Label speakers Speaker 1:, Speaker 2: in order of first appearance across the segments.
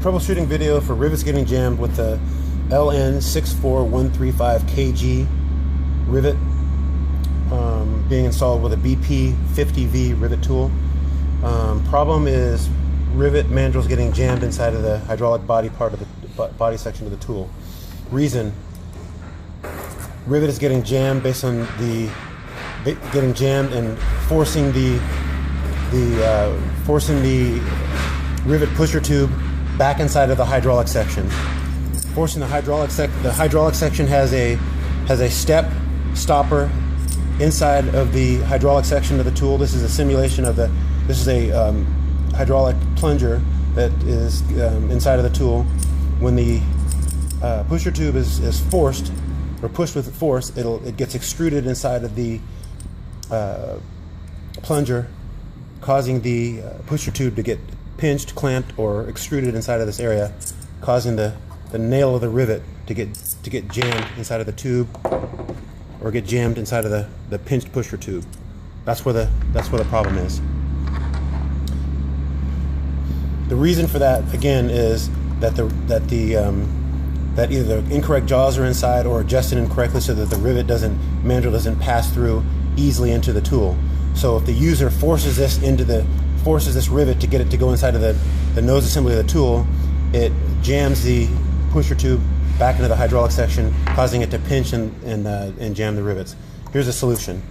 Speaker 1: Troubleshooting video for rivets getting jammed with the LN64135KG rivet being installed with a BP50V rivet tool. Problem is rivet mandrels getting jammed inside of the hydraulic body part of the body section of the tool. Reason: rivet is getting jammed based on the getting jammed and forcing the rivet pusher tube back inside of the hydraulic section. Forcing the hydraulic section has a step stopper inside of the hydraulic section of the tool. This is a simulation of this is a hydraulic plunger that is inside of the tool. When the pusher tube is forced or pushed with force, it gets extruded inside of the plunger, causing the pusher tube to get pinched, clamped, or extruded inside of this area, causing the nail of the rivet to get jammed inside of the tube, or get jammed inside of the pinched pusher tube. That's where the problem is. The reason for that, again, is that either the incorrect jaws are inside or adjusted incorrectly so that the mandrel doesn't pass through easily into the tool. So if the user forces this rivet to get it to go inside of the nose assembly of the tool, it jams the pusher tube back into the hydraulic section, causing it to pinch and jam the rivets. Here's a solution.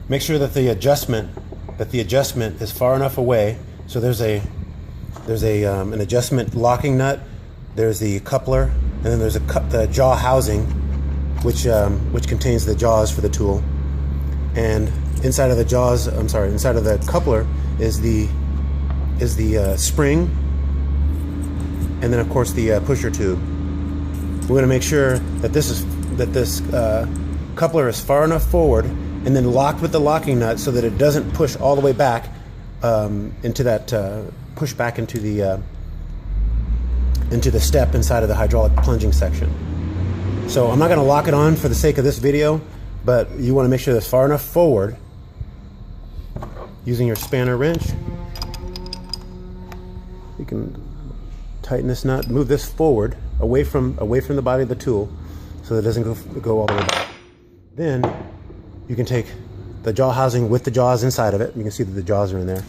Speaker 1: Make sure that the adjustment is far enough away. So there's an adjustment locking nut. There's the coupler, and then there's the jaw housing, which contains the jaws for the tool. And inside of the jaws, inside of the coupler is the spring, and then of course the pusher tube. We're going to make sure that this coupler is far enough forward and then locked with the locking nut so that it doesn't push all the way back into the step inside of the hydraulic plunging section. So I'm not going to lock it on for the sake of this video, but you want to make sure that's far enough forward. Using your spanner wrench, you can tighten this nut, move this forward away from the body of the tool so that it doesn't go all the way back. Then you can take the jaw housing with the jaws inside of it. You can see that the jaws are in there.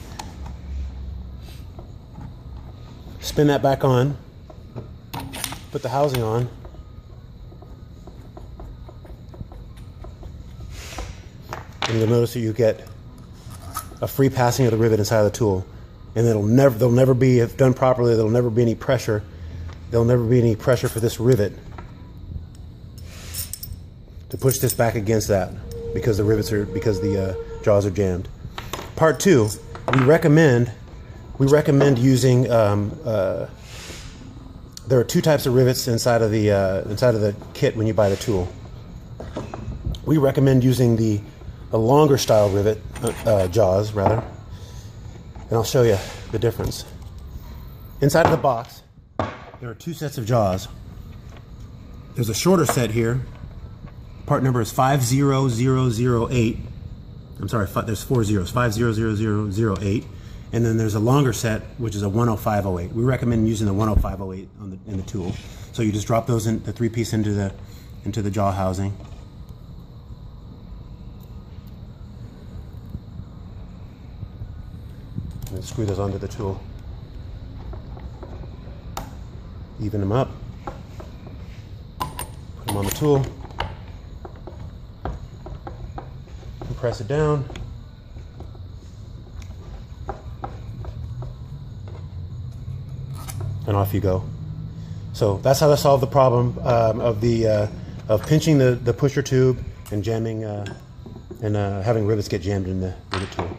Speaker 1: Spin that back on, put the housing on, and you'll notice that you get a free passing of the rivet inside of the tool. And they'll never be, if done properly, there'll never be any pressure. There'll never be any pressure for this rivet to push this back against that, because the jaws are jammed. Part 2, we recommend using. There are 2 types of rivets inside of the kit when you buy the tool. We recommend using the longer style rivet jaws rather, and I'll show you the difference. Inside of the box, there are 2 sets of jaws. There's a shorter set here. Part number is 50008. I'm sorry, there's 4 zeros. 500008. And then there's a longer set, which is a 10508. We recommend using the 10508 in the tool. So you just drop those the 3-piece into the jaw housing. And then screw those onto the tool. Even them up. Put them on the tool. And press it down. And off you go. So that's how to solve the problem of pinching the pusher tube and jamming and having rivets get jammed in the tool.